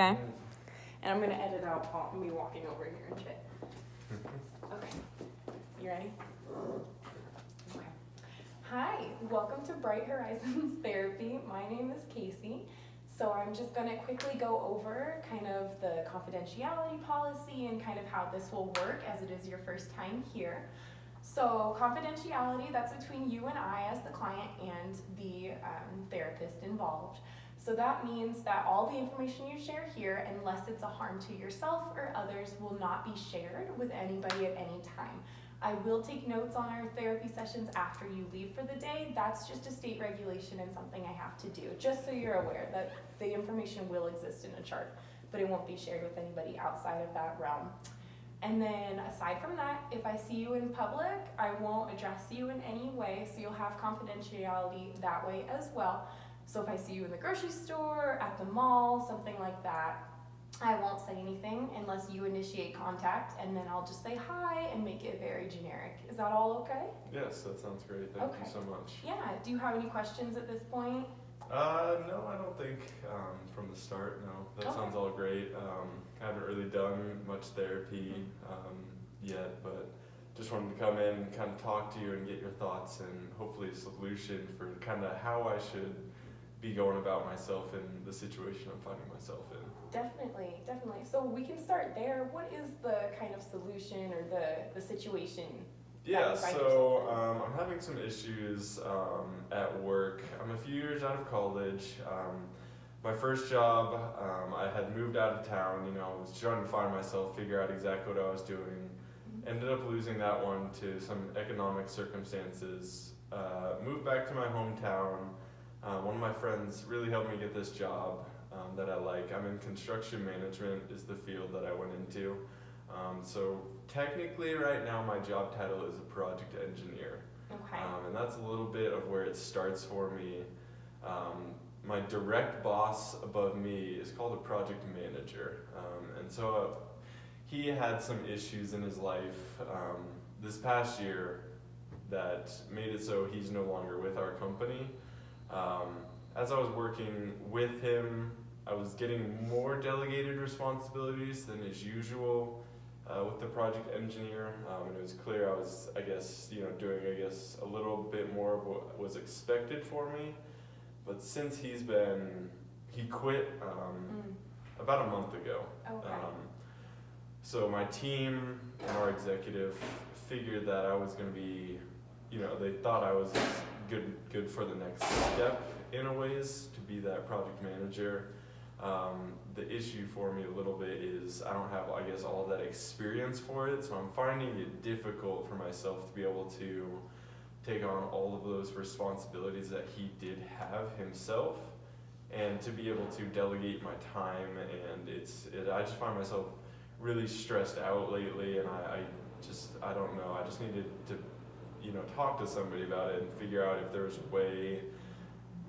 Okay. And I'm going to edit out me walking over here and shit. Okay. You ready? Okay. Hi, welcome to Bright Horizons Therapy. My name is Kasey. So I'm just going to quickly go over kind of the confidentiality policy and kind of how this will work as it is your first time here. So confidentiality, that's between you and I as the client and the therapist involved. So that means that all the information you share here, unless it's a harm to yourself or others, will not be shared with anybody at any time. I will take notes on our therapy sessions after you leave for the day. That's just a state regulation and something I have to do, just so you're aware that the information will exist in a chart, but it won't be shared with anybody outside of that realm. And then aside from that, if I see you in public, I won't address you in any way, so you'll have confidentiality that way as well. So if I see you in the grocery store, at the mall, something like that, I won't say anything unless you initiate contact, and then I'll just say hi and make it very generic. Is that all okay? Yes, that sounds great. Thank you so much. Yeah, do you have any questions at this point? No, I don't think from the start, no. That sounds all great. I haven't really done much therapy yet, but just wanted to come in and kind of talk to you and get your thoughts and hopefully a solution for kind of how I should be going about myself in the situation I'm finding myself in. Definitely. So we can start there. What is the kind of solution or the situation? Yeah, so I'm having some issues at work. I'm a few years out of college. My first job, I had moved out of town, I was trying to find myself, figure out exactly what I was doing. Ended up losing that one to some economic circumstances. Moved back to my hometown. One of my friends really helped me get this job that I like. I'm in construction management is the field that I went into. So technically right now my job title is a project engineer. Okay. And that's a little bit of where it starts for me. My direct boss above me is called a project manager. And so he had some issues in his life this past year that made it so he's no longer with our company. As I was working with him, I was getting more delegated responsibilities than is usual with the project engineer, and it was clear I was, doing a little bit more of what was expected for me. But since he quit about a month ago. Okay. So my team and our executive figured that I was going to be, they thought I was good for the next step in a ways to be that project manager. The issue for me a little bit is I don't have, all that experience for it, so I'm finding it difficult for myself to be able to take on all of those responsibilities that he did have himself, and to be able to delegate my time. And I just find myself really stressed out lately, and I don't know. I just needed to talk to somebody about it and figure out if there was a way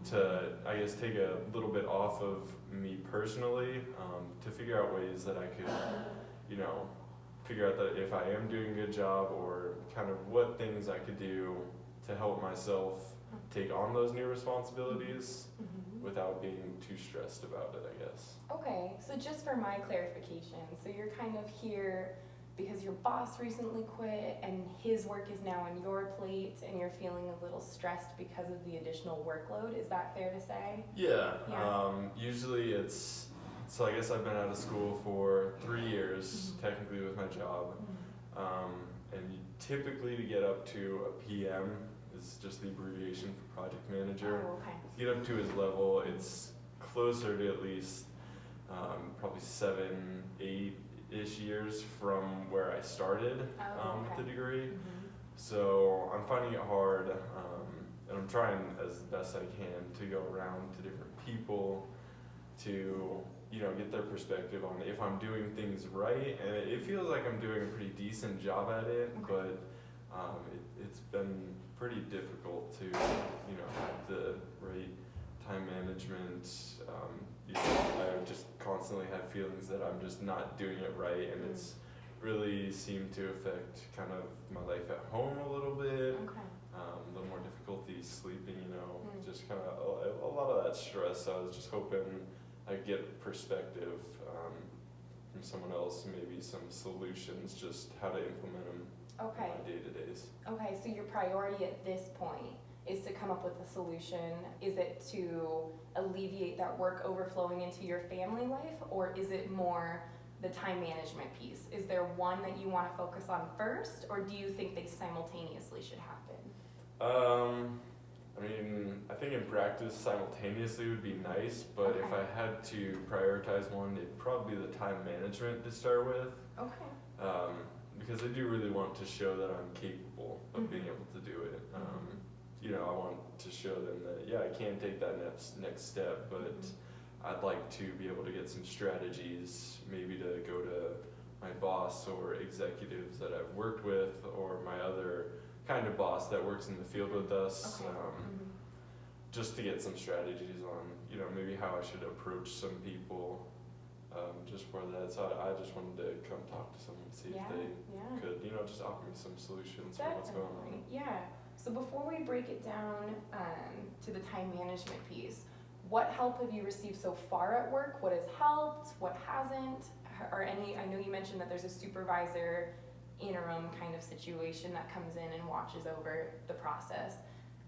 to, take a little bit off of me personally, to figure out ways that I could, figure out that if I am doing a good job, or kind of what things I could do to help myself take on those new responsibilities without being too stressed about it, I guess. Okay, so just for my clarification, so you're kind of here because your boss recently quit and his work is now on your plate and you're feeling a little stressed because of the additional workload. Is that fair to say? Yeah. Usually so I guess I've been out of school for 3 years, technically with my job. And typically to get up to a PM is just the abbreviation for project manager. Oh, okay. To get up to his level, it's closer to at least probably 7, 8-ish years from where I started with the degree. So I'm finding it hard, and I'm trying as best I can to go around to different people to get their perspective on if I'm doing things right. And it feels like I'm doing a pretty decent job at it, but it's been pretty difficult to have the right time management. I just constantly have feelings that I'm just not doing it right, and it's really seemed to affect kind of my life at home a little bit. A little more difficulty sleeping, just kind of a lot of that stress. So I was just hoping I get perspective from someone else, maybe some solutions, just how to implement them Okay. in my day-to-days. Okay, so your priority at this point is to come up with a solution. Is it to alleviate that work overflowing into your family life, or is it more the time management piece? Is there one that you want to focus on first, or do you think they simultaneously should happen? I mean, I think in practice simultaneously would be nice, but if Okay. I had to prioritize one, it'd probably be the time management to start with. Okay. Because I do really want to show that I'm capable of being able to do it. I want to show them that, yeah, I can take that next step, but I'd like to be able to get some strategies, maybe to go to my boss or executives that I've worked with, or my other kind of boss that works in the field with us, Okay. just to get some strategies on, maybe how I should approach some people, just for that. So I just wanted to come talk to someone, see Yeah, if they yeah. could, just offer me some solutions for what's going on. Definitely, yeah. So before we break it down to the time management piece, what help have you received so far at work? What has helped? What hasn't? I know you mentioned that there's a supervisor interim kind of situation that comes in and watches over the process.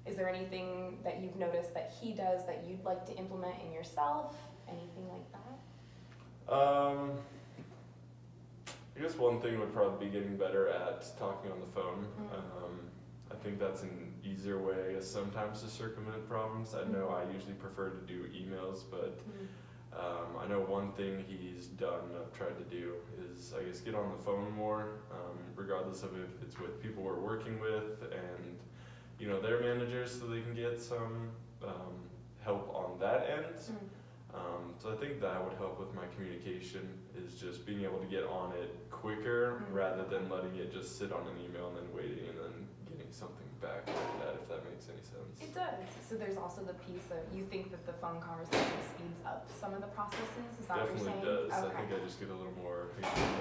Is there anything that you've noticed that he does that you'd like to implement in yourself? Anything like that? I guess one thing would probably be getting better at talking on the phone. I think that's an easier way, I guess, sometimes to circumvent problems. I know I usually prefer to do emails, but I know one thing he's done, I've tried to do, is I guess get on the phone more, regardless of if it's with people we're working with and their managers, so they can get some help on that end. So I think that would help with my communication, is just being able to get on it quicker rather than letting it just sit on an email and then waiting and then getting something back like that, if that makes any sense. It does. So there's also the piece of, you think that the phone conversation speeds up some of the processes? Is that what you're saying? Definitely does. Okay. I think I just get a little more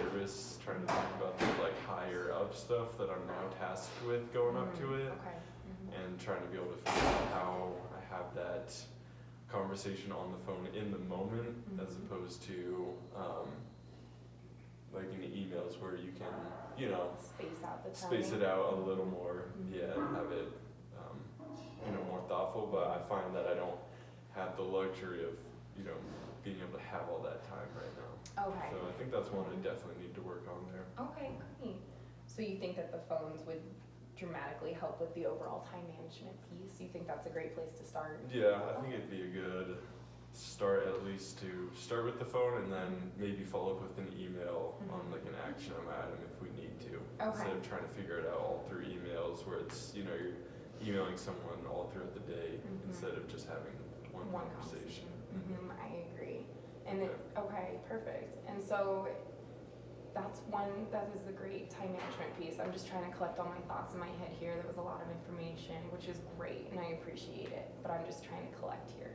nervous trying to talk about the higher up stuff that I'm now tasked with going up to it, Okay. and trying to be able to figure out how I have that conversation on the phone in the moment, as opposed to in the emails where you can Space out the time. space it out a little more, and have it more thoughtful. But I find that I don't have the luxury of being able to have all that time right now. Okay. So I think that's one I definitely need to work on there. Okay, great. So you think that the phones would dramatically help with the overall time management piece? You think that's a great place to start? Yeah, I think it'd be a good start, at least to start with the phone, and then maybe follow up with an email on an action item if we need to. Okay. Instead of trying to figure it out all through emails, where it's you're emailing someone all throughout the day instead of just having one conversation. I agree. And okay, perfect. And so that is a great time management piece. I'm just trying to collect all my thoughts in my head here. There was a lot of information, which is great, and I appreciate it, but I'm just trying to collect here.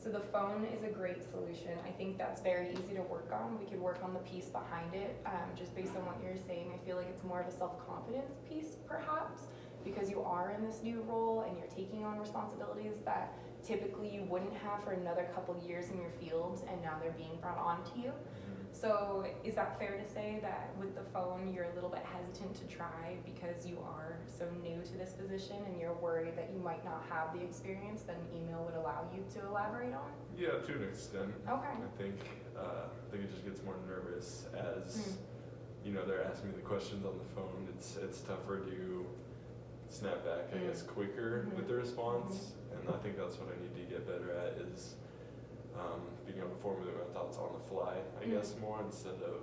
So the phone is a great solution. I think that's very easy to work on. We could work on the piece behind it. Just based on what you're saying, I feel like it's more of a self-confidence piece, perhaps, because you are in this new role and you're taking on responsibilities that typically you wouldn't have for another couple years in your field, and now they're being brought on to you. So is that fair to say that with the phone you're a little bit hesitant to try because you are so new to this position and you're worried that you might not have the experience that an email would allow you to elaborate on? Yeah, to an extent. Okay. I think it just gets more nervous as they're asking me the questions on the phone. It's tougher to snap back, I guess, quicker with the response, and I think that's what I need to get better at, is being able to formulate my thoughts on the fly, I guess, more, instead of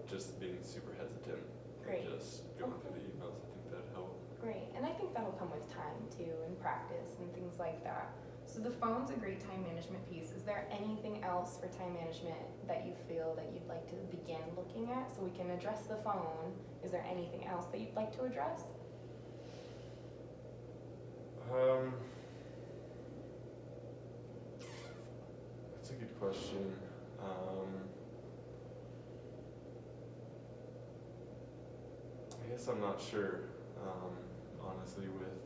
just being super hesitant. Great. And just going through the emails. I think that'd help. Great, and I think that'll come with time too, and practice and things like that. So the phone's a great time management piece. Is there anything else for time management that you feel that you'd like to begin looking at? So we can address the phone. Is there anything else that you'd like to address? That's a good question. I guess I'm not sure, honestly, with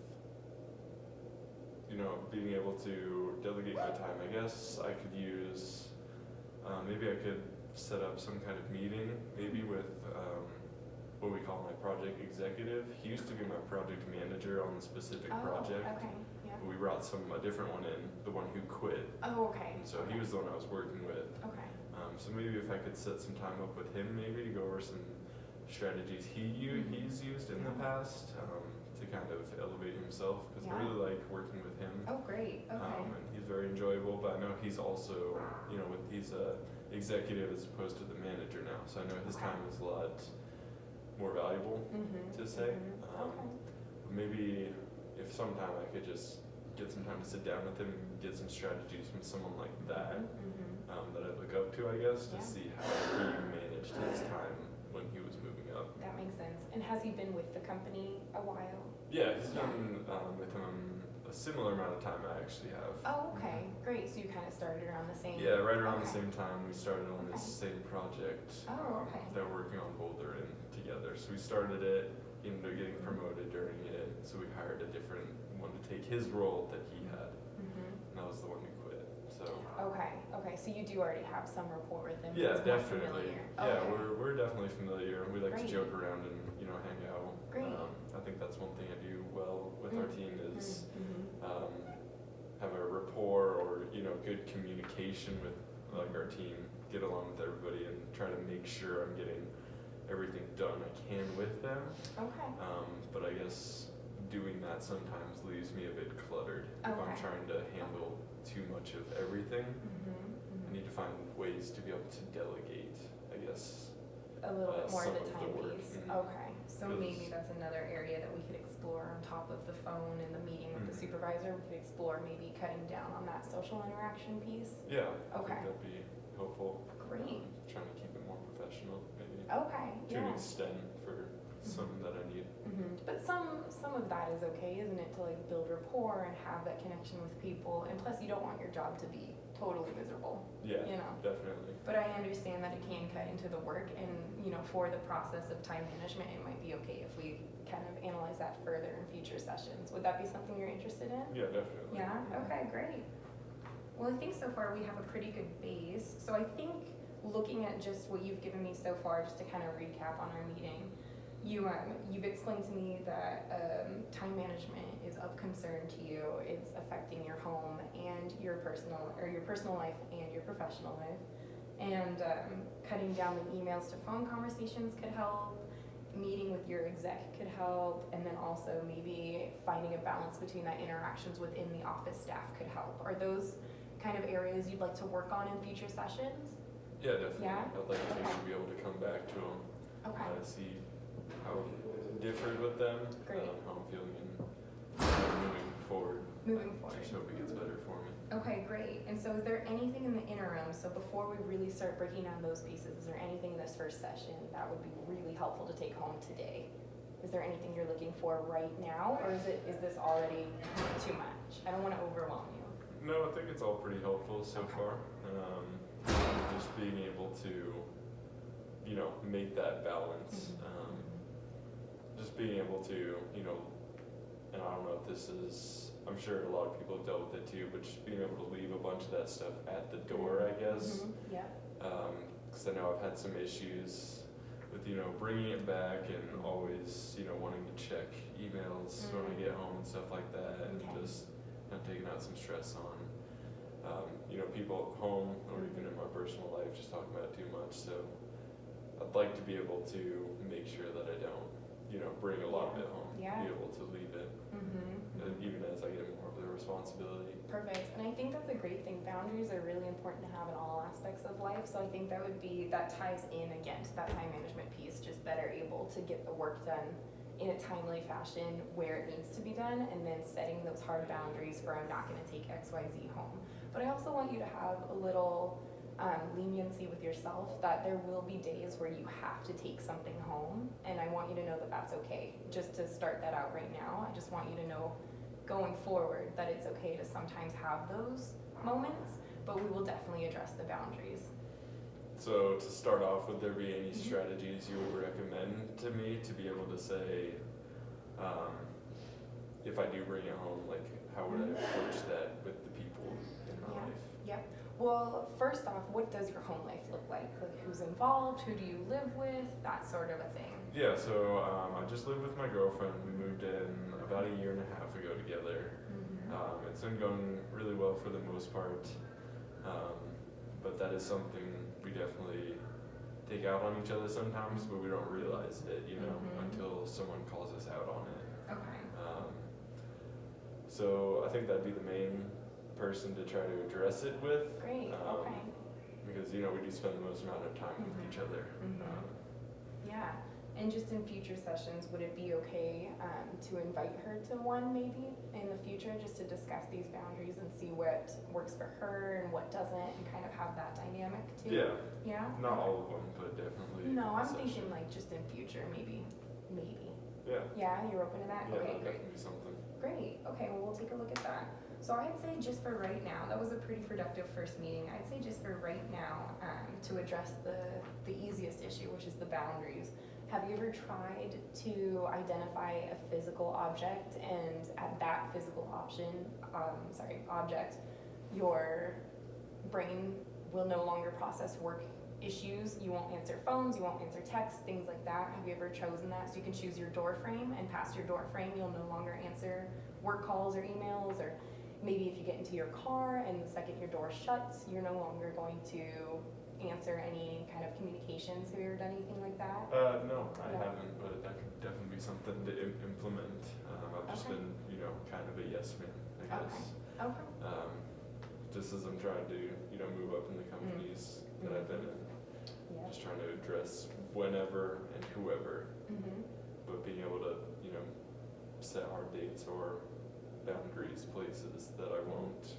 being able to delegate my time. I guess I could use, maybe I could set up some kind of meeting, maybe with what we call my project executive. He used to be my project manager on the specific project. Okay. Yeah. But we brought a different one in, the one who quit. Oh, okay. And so he was the one I was working with. Okay. So maybe if I could set some time up with him, maybe to go over some strategies he's used in the past to kind of elevate himself, because I really like working with him. Oh, great. Okay. And he's very enjoyable, but I know he's also, he's a executive as opposed to the manager now, so I know his time is a lot more valuable to say. Maybe if sometime I could just get some time to sit down with him and get some strategies from someone like that that I look up to, I guess, to see how he managed his time when he was moving up. That makes sense. And has he been with the company a while? Yeah, he's been with him a similar amount of time I actually have. Oh, okay. Great. So you kind of started around the same. Yeah, right around the same time we started on this same project that we're working on Boulder and together. So we started it, ended up getting promoted during it, so we hired a different one to take his role that he had. And that was the one who quit. So Okay. So you do already have some rapport with him. yeah, He's more definitely. familiar. Yeah, Okay. we're definitely familiar. We like to Great. joke around and hang out. Great. I think that's one thing I do well with our team is have a rapport or good communication with like our team, get along with everybody, and try to make sure I'm getting everything done I can with them. Okay. But I guess doing that sometimes leaves me a bit cluttered if I'm trying to handle too much of everything. I need to find ways to be able to delegate, I guess. A little bit more of some the of time the work. piece. Okay. So maybe that's another area that we could explore on top of the phone and the meeting with the supervisor. We could explore maybe cutting down on that social interaction piece. Yeah, I Okay. think that'd be helpful. Great. Trying to keep it more professional, maybe. Okay. To an extent for some that I need. But some of that is okay, isn't it? To like build rapport and have that connection with people. And plus, you don't want your job to be totally miserable. Yeah, definitely. But I understand that it can cut into the work, and for the process of time management, it might be okay if we kind of analyze that further in future sessions. Would that be something you're interested in? Yeah, definitely. Yeah? Okay, great. Well, I think so far we have a pretty good base. So I think looking at just what you've given me so far, just to kind of recap on our meeting, you've explained to me that time management is of concern to you. It's affecting your home and your personal life and your professional life. And cutting down the emails to phone conversations could help. Meeting with your exec could help, and then also maybe finding a balance between that interactions within the office staff could help. Are those kind of areas you'd like to work on in future sessions? Yeah, definitely. Yeah? I'd like to be able to come back to them, Okay. see how it differed with them, Great. how I'm feeling, and moving forward. Just hope it gets better for me. Okay, great. And so is there anything in the interim, so before we really start breaking down those pieces, is there anything in this first session that would be really helpful to take home today? Is there anything you're looking for right now, or is this already too much? I don't want to overwhelm you. No, I think it's all pretty helpful so far. Just being able to, make that balance. Just being able to, and I don't know if this is, I'm sure a lot of people have dealt with it too, but just being able to leave a bunch of that stuff at the door, I guess. Yeah. Because I know I've had some issues with, bringing it back and always, wanting to check emails when I get home and stuff like that, and just taking out some stress on, people at home or even in my personal life, just talking about it too much. So I'd like to be able to make sure that I don't, bring a lot of it home, be able to leave it, even as I get more of the responsibility. Perfect. And I think that's a great thing. Boundaries are really important to have in all aspects of life. So I think that ties in again to that time management piece, just better able to get the work done in a timely fashion where it needs to be done, and then setting those hard boundaries for I'm not going to take XYZ home. But I also want you to have a little leniency with yourself, that there will be days where you have to take something home, and I want you to know that that's okay. Just to start that out right now, I just want you to know going forward that it's okay to sometimes have those moments, but we will definitely address the boundaries. So to start off, would there be any strategies you would recommend to me to be able to say, if I do bring it home, like how would I approach that with the people in my life? Yep. Well, first off, what does your home life look like? Like, who's involved? Who do you live with? That sort of a thing. Yeah, so I just live with my girlfriend. We moved in about a year and a half ago together. It's been going really well for the most part, but that is something we definitely take out on each other sometimes, but we don't realize it, until someone calls us out on it. Okay. So I think that'd be the main person to try to address it with. Great. Okay. Because we do spend the most amount of time with each other. Yeah. And just in future sessions, would it be okay to invite her to one maybe in the future, just to discuss these boundaries and see what works for her and what doesn't, and kind of have that dynamic too? Yeah. Yeah? Not all of them, but definitely. No, I'm thinking like just in future, maybe. Yeah. Yeah, you're open to that? Yeah, Okay, that great. could be something. Great. Okay, well, we'll take a look at that. So I'd say just for right now, that was a pretty productive first meeting. I'd say just for right now, to address the easiest issue, which is the boundaries. Have you ever tried to identify a physical object, and at that physical object, your brain will no longer process work issues? You won't answer phones, you won't answer texts, things like that. Have you ever chosen that? So you can choose your door frame, and past your door frame, you'll no longer answer work calls or emails, or maybe if you get into your car and the second your door shuts, you're no longer going to answer any kind of communications. Have you ever done anything like that? No, I haven't, but that could definitely be something to implement. I've just been, kind of a yes man, I guess. Okay. Just as I'm trying to, move up in the companies that I've been in. Yeah. Just trying to address whenever and whoever, but being able to, set hard dates or boundaries, places that I won't,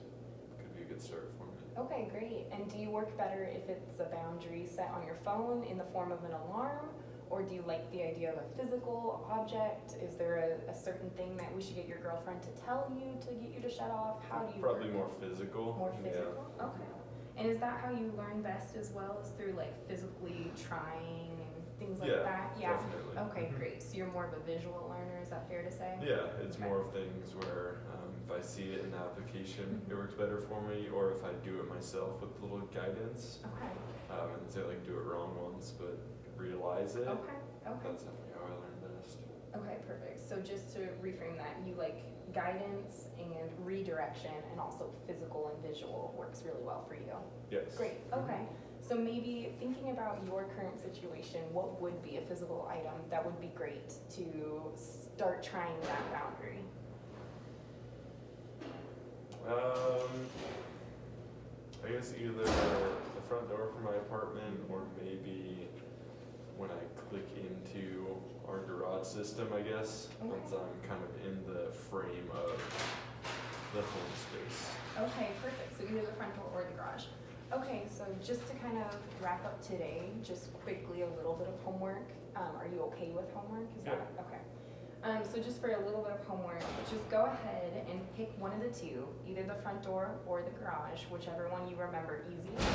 could be a good start for me. Okay, great. And do you work better if it's a boundary set on your phone in the form of an alarm, or do you like the idea of a physical object? Is there a certain thing that we should get your girlfriend to tell you to get you to shut off? How do you Probably work? more physical. More physical? Yeah. Okay. And is that how you learn best as well, is through like physically trying and things like that? Yeah, definitely. Okay, great. So you're more of a visual learner, is that fair to say? Yeah, it's Okay. more of things where if I see it in the application, it works better for me, or if I do it myself with a little guidance, Okay. and say like do it wrong once, but realize it. Okay. That's definitely how I learn best. Okay, perfect. So just to reframe that, you like guidance and redirection, and also physical and visual works really well for you. Yes. Great, okay. So maybe thinking about your current situation, what would be a physical item that would be great to start trying that boundary? I guess either the front door for my apartment, or maybe when I click into our garage system, I guess, Okay. once I'm kind of in the frame of the home space. Okay, perfect. So either the front door or the garage. Okay, so just to kind of wrap up today, just quickly a little bit of homework. Are you okay with homework? Is that okay? So just for a little bit of homework, just go ahead and pick one of the two, either the front door or the garage, whichever one you remember easiest,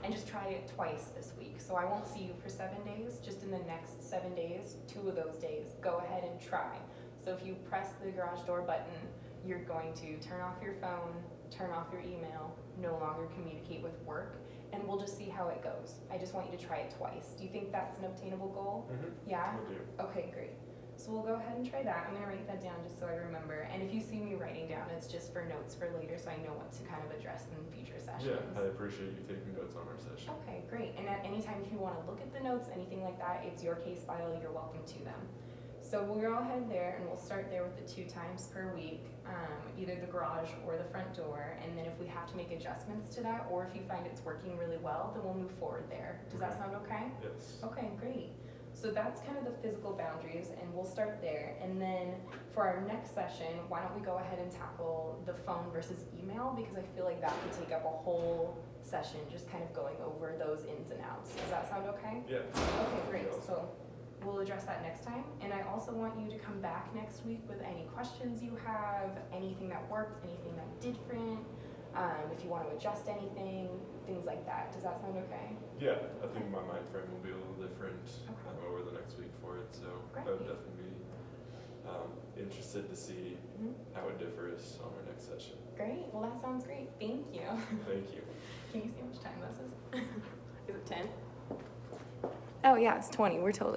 and just try it twice this week. So I won't see you for 7 days, just in the next 7 days, 2 of those days, go ahead and try. So if you press the garage door button, you're going to turn off your phone, turn off your email, no longer communicate with work, and we'll just see how it goes. I just want you to try it twice. Do you think that's an obtainable goal? Yeah? Will do. Okay, great. So we'll go ahead and try that. I'm gonna write that down just so I remember. And if you see me writing down, it's just for notes for later, so I know what to kind of address in future sessions. Yeah, I appreciate you taking notes on our session. Okay, great. And at any time, if you want to look at the notes, anything like that, it's your case file, you're welcome to them. So we'll go ahead there, and we'll start there with the 2 times per week, either the garage or the front door. And then if we have to make adjustments to that, or if you find it's working really well, then we'll move forward there. Does that sound okay? Yes. Okay, great. So that's kind of the physical boundaries, and we'll start there. And then for our next session, why don't we go ahead and tackle the phone versus email, because I feel like that could take up a whole session, just kind of going over those ins and outs. Does that sound okay? Yeah. Okay, great. So we'll address that next time. And I also want you to come back next week with any questions you have, anything that worked, anything that different, if you want to adjust anything, things like that. Does that sound okay? Yeah, I think my mind frame will be a little different Okay. over the next week for it, so Great. that would definitely be Interested to see how it differs on our next session. Great. Well, that sounds great. Thank you. Thank you. Can you see how much time this is? Is it 10? Oh, yeah, it's 20. We're totally